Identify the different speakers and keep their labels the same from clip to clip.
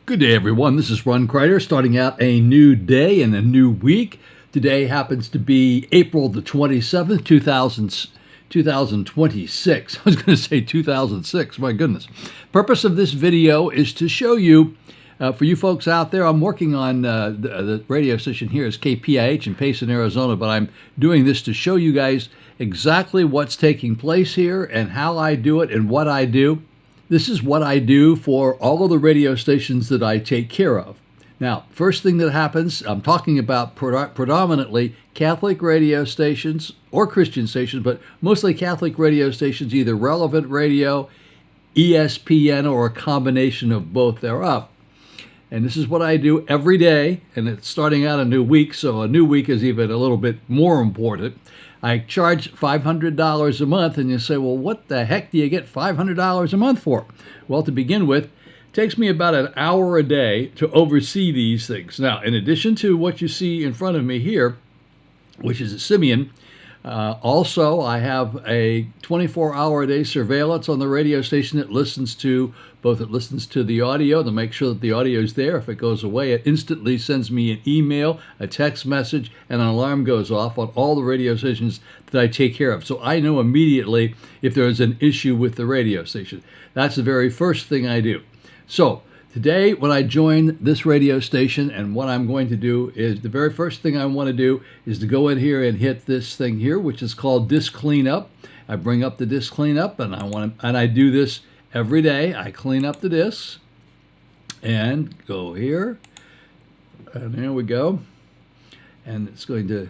Speaker 1: Good day, everyone. This is Ron Crider, starting out a new day and a new week. Today happens to be April the 27th, 2026. I was going to say 2006. My goodness. Purpose of this video is to show you, for you folks out there, I'm working on the radio station here is KPIH in Payson, Arizona, but I'm doing this to show you guys exactly what's taking place here and how I do it and what I do. This is what I do for all of the radio stations that I take care of. Now, first thing that happens, I'm talking about predominantly Catholic radio stations or Christian stations, but mostly Catholic radio stations, either Relevant Radio, ESPN, or a combination of both thereof. And this is what I do every day, and it's starting out a new week, so a new week is even a little bit more important. I charge $500 a month, and you say, well, what the heck do you get $500 a month for? Well, to begin with, it takes me about an hour a day to oversee these things. Now, in addition to what you see in front of me here, which is a Simian, also I have a 24-hour-a-day surveillance on the radio station that listens to the audio to make sure that the audio is there. If it goes away, it instantly sends me an email, a text message, and an alarm goes off on all the radio stations that I take care of. So I know immediately if there's an issue with the radio station. That's the very first thing I do. So today, when I join this radio station, and what I'm going to do is the very first thing I want to do is to go in here and hit this thing here, which is called Disk Cleanup. I bring up the Disk Cleanup, and I do this every day. I clean up the disks, and go here, and there we go. And it's going to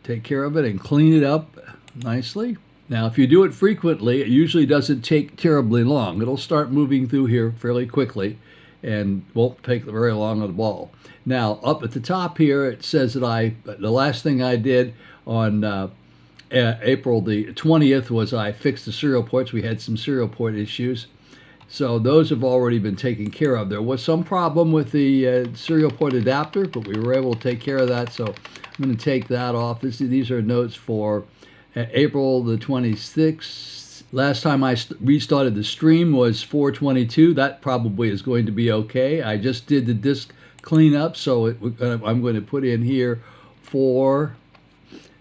Speaker 1: take care of it and clean it up nicely. Now, if you do it frequently, it usually doesn't take terribly long. It'll start moving through here fairly quickly and won't take very long on the ball. Now, up at the top here, it says that the last thing I did on April the 20th was I fixed the serial ports. We had some serial port issues. So those have already been taken care of. There was some problem with the serial port adapter, but we were able to take care of that. So I'm going to take that off. These are notes for April the 26th. Last time I restarted the stream was 4/22. That probably is going to be okay. I just did the disk cleanup, so I'm going to put in here 4,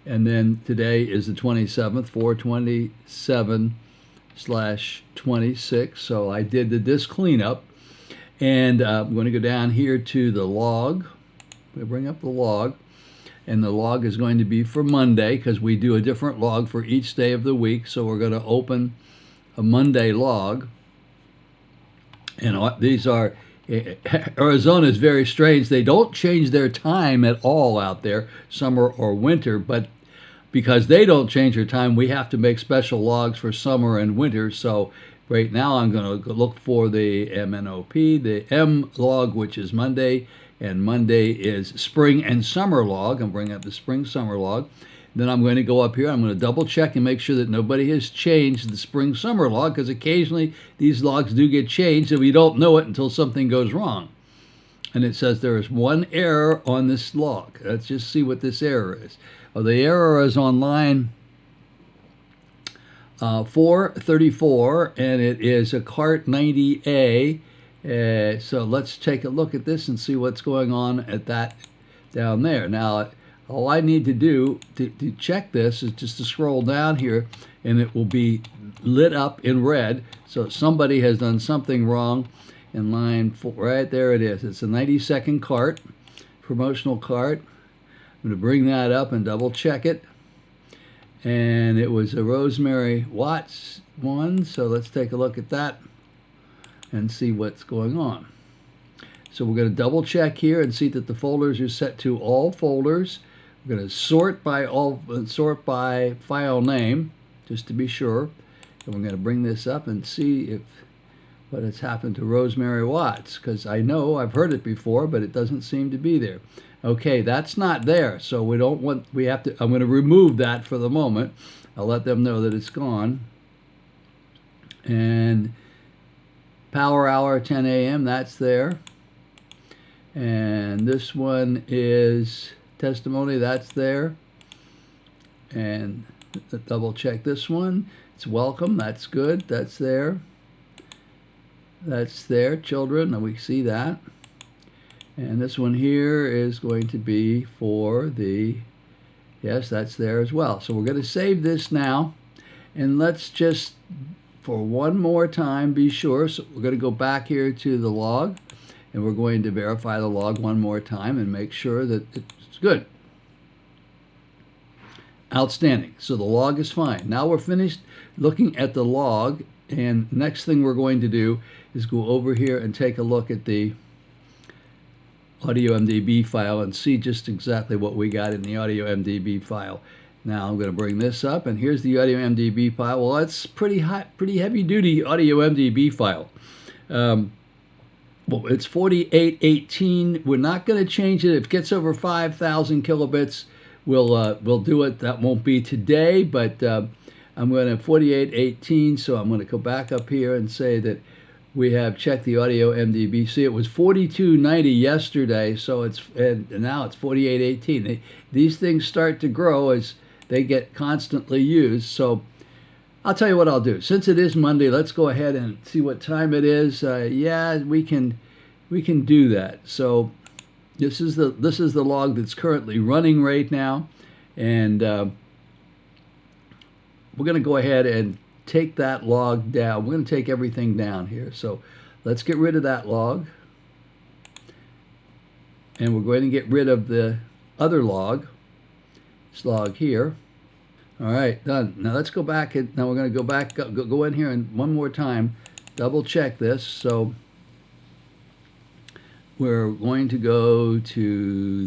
Speaker 1: and then today is the 27th, 4/27/26. So I did the disk cleanup, and I'm going to go down here to the log. We'll bring up the log. And the log is going to be for Monday because we do a different log for each day of the week. So we're going to open a Monday log. And these are, Arizona is very strange. They don't change their time at all out there, summer or winter. But because they don't change their time, we have to make special logs for summer and winter. So right now I'm going to look for the MNOP, the M log, which is Monday. And Monday is spring and summer log. I'm bringing up the spring summer log. Then I'm going to go up here. I'm going to double check and make sure that nobody has changed the spring summer log, because occasionally these logs do get changed and we don't know it until something goes wrong. And it says there is one error on this log. Let's just see what this error is. Oh, the error is on line 434, and it is a cart 90A. So let's take a look at this and see what's going on at that down there. Now, all I need to do to check this is just to scroll down here, and it will be lit up in red. So somebody has done something wrong in line 4. Right there it is. It's a 90-second cart, promotional cart. I'm going to bring that up and double check it. And it was a Rosemary Watts one. So let's take a look at that and see what's going on. So we're going to double check here and see that the folders are set to all folders. We're going to sort by file name, just to be sure. And we're going to bring this up and see what has happened to Rosemary Watts, because I know I've heard it before, but it doesn't seem to be there. Okay, that's not there, so I'm going to remove that for the moment. I'll let them know that it's gone. And Power Hour 10 a.m. that's there. And this one is Testimony, that's there. And double check this one. It's Welcome, that's good, that's there. That's there, Children, and we see that. And this one here is going to be for the, yes, that's there as well. So we're going to save this now. And let's just, for one more time, be sure. So we're going to go back here to the log, and we're going to verify the log one more time and make sure that it's good. Outstanding. So the log is fine. Now we're finished looking at the log, and next thing we're going to do is go over here and take a look at the audio MDB file and see just exactly what we got in the audio MDB file. Now I'm going to bring this up, and here's the audio MDB file. Well, it's pretty heavy duty audio MDB file. Well, it's 4818. We're not going to change it. If it gets over 5,000 kilobits, we'll do it. That won't be today, but I'm going to 4818. So I'm going to go back up here and say that we have checked the audio MDB. See, it was 4290 yesterday, so and now it's 4818. These things start to grow as they get constantly used. So I'll tell you what I'll do. Since it is Monday, let's go ahead and see what time it is. Yeah, we can do that. So this is the log that's currently running right now, and we're going to go ahead and take that log down. We're going to take everything down here. So let's get rid of that log, and we're going to get rid of the other log. This log here. All right, done. Now let's go back, and now we're going to go back, go in here and one more time, double check this. So we're going to go to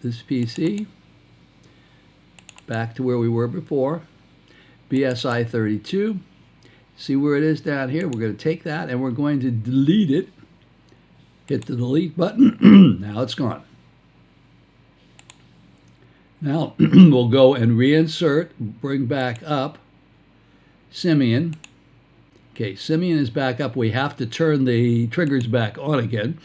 Speaker 1: this PC, back to where we were before, BSI 32. See where it is down here? We're going to take that and we're going to delete it. Hit the delete button. Now it's gone. Now we'll go and reinsert, bring back up Simian. Okay, Simian is back up. We have to turn the triggers back on again.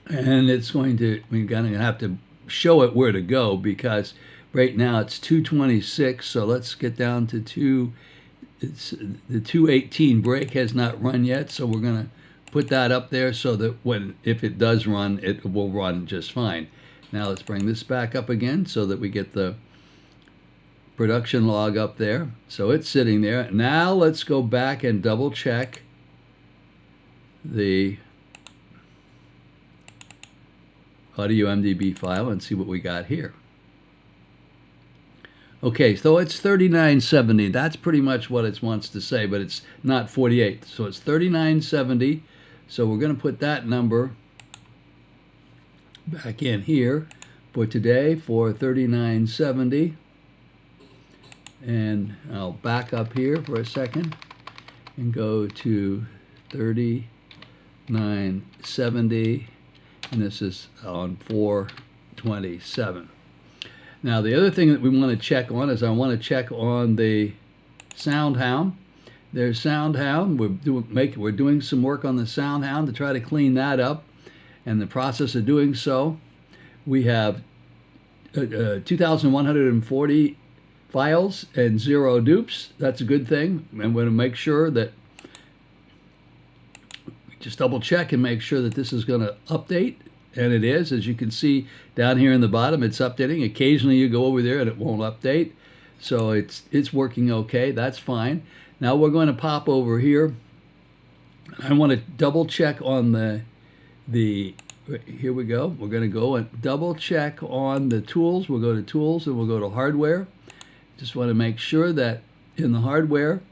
Speaker 1: And it's going to, we're going to have to show it where to go, because right now it's 226. So let's get down to it's the 218 break has not run yet. So we're going to put that up there so that if it does run, it will run just fine. Now let's bring this back up again so that we get the production log up there. So it's sitting there. Now let's go back and double check the audio MDB file and see what we got here. Okay, so it's 3970. That's pretty much what it wants to say, but it's not 48. So it's 3970. So we're going to put that number back in here for today for 3970. And I'll back up here for a second and go to 3970, and this is on 427. Now the other thing that we want to check on is I want to check on the sound hound. There's sound hound. We're doing some work on the sound hound to try to clean that up. And the process of doing so, we have 2,140 files and 0 dupes. That's a good thing. And we're going to make sure that we just double check and make sure that this is going to update. And it is. As you can see down here in the bottom, it's updating. Occasionally you go over there and it won't update. So it's working okay. That's fine. Now we're going to pop over here. I want to double check on here we go. We're going to go and double check on the tools. We'll go to tools and we'll go to hardware. Just want to make sure that in the hardware,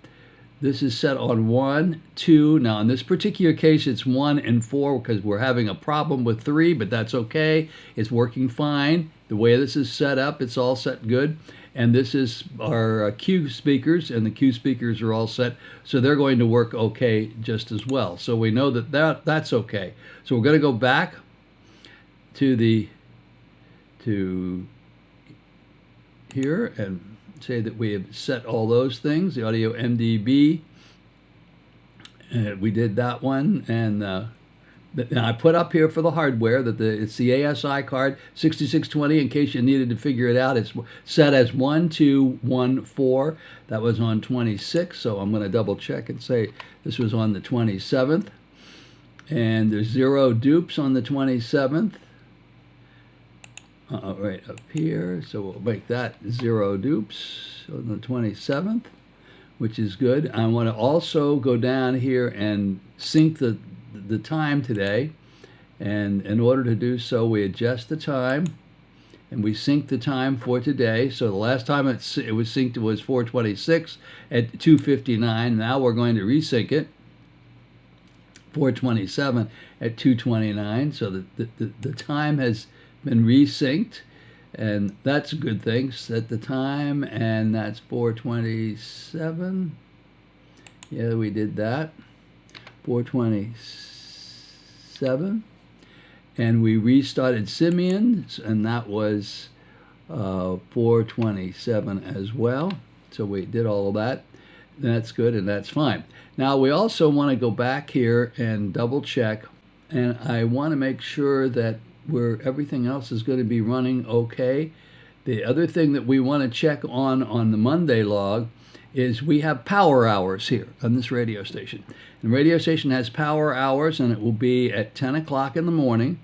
Speaker 1: this is set on 1, 2. Now in this particular case, it's 1 and 4 because we're having a problem with 3, but that's okay. It's working fine. The way this is set up, it's all set good. And this is our Q speakers, and the Q speakers are all set, so they're going to work okay just as well. So we know that's okay. So we're going to go back to here and say that we have set all those things, the audio MDB. We did that one, and Now I put up here for the hardware that it's the ASI card 6620 in case you needed to figure it out. It's set as 1214. That was on 26, so I'm going to double check and say this was on the 27th. And there's 0 dupes on the 27th. Right up here, so we'll make that 0 dupes on the 27th, which is good. I want to also go down here and sync the time today, and in order to do so, we adjust the time and we sync the time for today. So the last time it was synced, it was 4:26 at 2:59. Now we're going to resync it 4:27 at 2:29. So the time has been resynced, and that's a good thing. Set the time, and that's 4:27. Yeah, we did that. 4:27, and we restarted Simian, and that was 4:27 as well. So we did all of that. That's good, and that's fine. Now we also want to go back here and double check, and I want to make sure that everything else is going to be running okay. The other thing that we want to check on the Monday log is we have power hours here on this radio station. And the radio station has power hours, and it will be at 10 o'clock in the morning,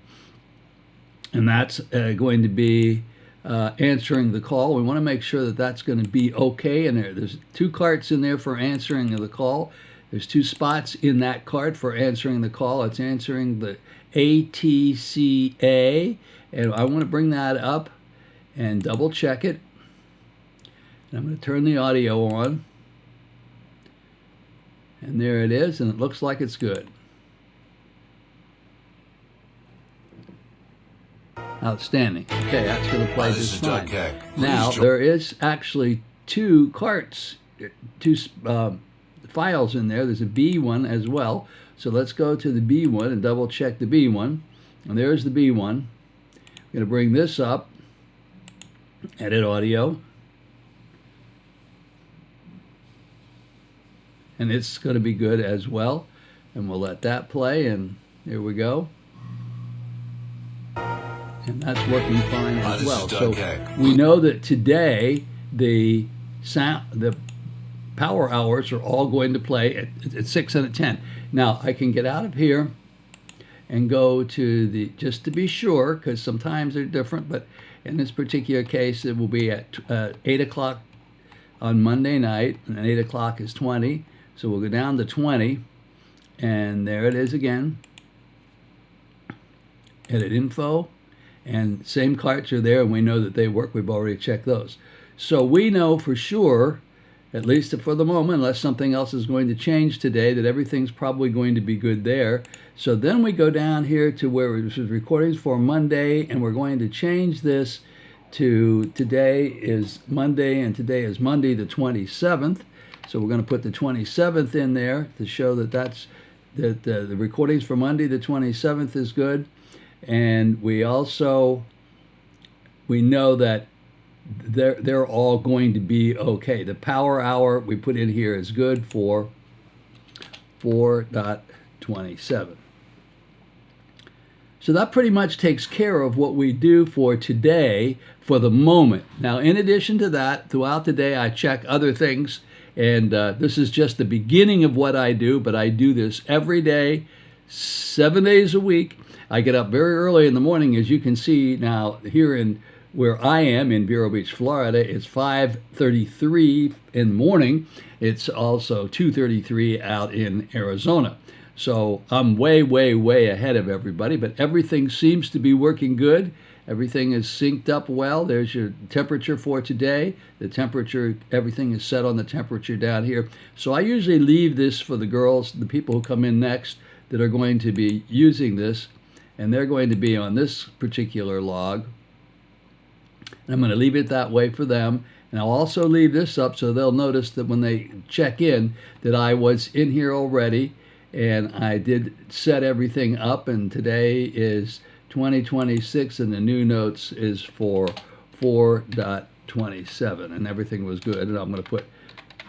Speaker 1: and that's going to be answering the call. We want to make sure that that's going to be okay in there. There's 2 carts in there for answering the call. There's 2 spots in that cart for answering the call. It's answering the ATCA, and I want to bring that up and double check it. And I'm going to turn the audio on, and there it is, and it looks like it's good. Outstanding. Okay, that's going to play just fine. Now there is actually 2 carts, 2 files in there. There's a B one as well. So let's go to the B one and double check the B one. And there's the B one. I'm going to bring this up, edit audio, and it's going to be good as well. And we'll let that play, and here we go. And that's working fine as well. So we know that today the power hours are all going to play at 6 and at 10. Now I can get out of here and go to just to be sure, because sometimes they're different, but in this particular case it will be at 8 o'clock on Monday night, and 8 o'clock is 20. So we'll go down to 20, and there it is again. Edit info. And same carts are there, and we know that they work. We've already checked those. So we know for sure, at least for the moment, unless something else is going to change today, that everything's probably going to be good there. So then we go down here to where this is recordings for Monday, and we're going to change this to today is Monday, and today is Monday the 27th. So we're going to put the 27th in there to show that the recordings for Monday the 27th is good. And we know that they're all going to be okay. The power hour we put in here is good for 4.27. So that pretty much takes care of what we do for today for the moment. Now, in addition to that, throughout the day I check other things, and this is just the beginning of what I do, but I do this every day, 7 days a week. I get up very early in the morning, as you can see now here in where I am in Vero Beach, Florida. It's 5:33 in the morning. It's also 2:33 out in Arizona. So I'm way, way, way ahead of everybody, but everything seems to be working good. Everything is synced up well. There's your temperature for today. The temperature, everything is set on the temperature down here. So I usually leave this for the girls, the people who come in next that are going to be using this, and they're going to be on this particular log. And I'm going to leave it that way for them. And I'll also leave this up so they'll notice that when they check in that I was in here already, and I did set everything up, and today is 2026, and the new notes is for 4.27, and everything was good. And I'm going to put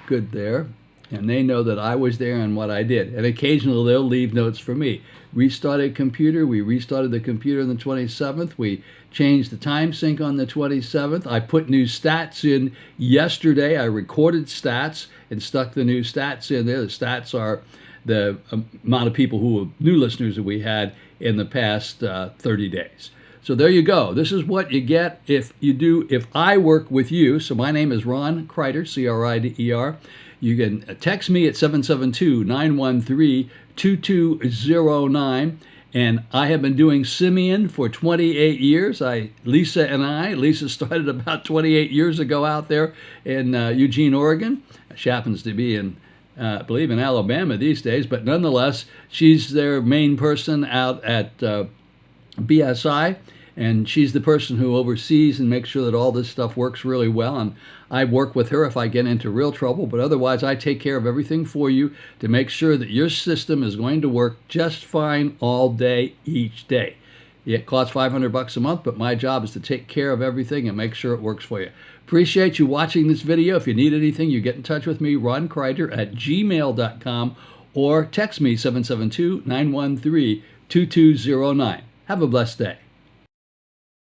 Speaker 1: good there. and they know that I was there and what I did. And occasionally they'll leave notes for me. Restarted computer. We restarted the computer on the 27th. We changed the time sync on the 27th. I put new stats in yesterday. I recorded stats and stuck the new stats in there. The stats are the amount of people who were new listeners that we had in the past 30 days. So there you go. This is what you get if I work with you. So my name is Ron Crider, Crider. You can text me at 772-913-2209. And I have been doing Simian for 28 years. Lisa started about 28 years ago out there in Eugene, Oregon. She happens to be I believe in Alabama these days, but nonetheless, she's their main person out at BSI, and she's the person who oversees and makes sure that all this stuff works really well. And I work with her if I get into real trouble, but otherwise I take care of everything for you to make sure that your system is going to work just fine all day, each day. It costs $500 a month, but my job is to take care of everything and make sure it works for you. Appreciate you watching this video. If you need anything, you get in touch with me, Ron Crider at gmail.com, or text me 772-913-2209. Have a blessed day.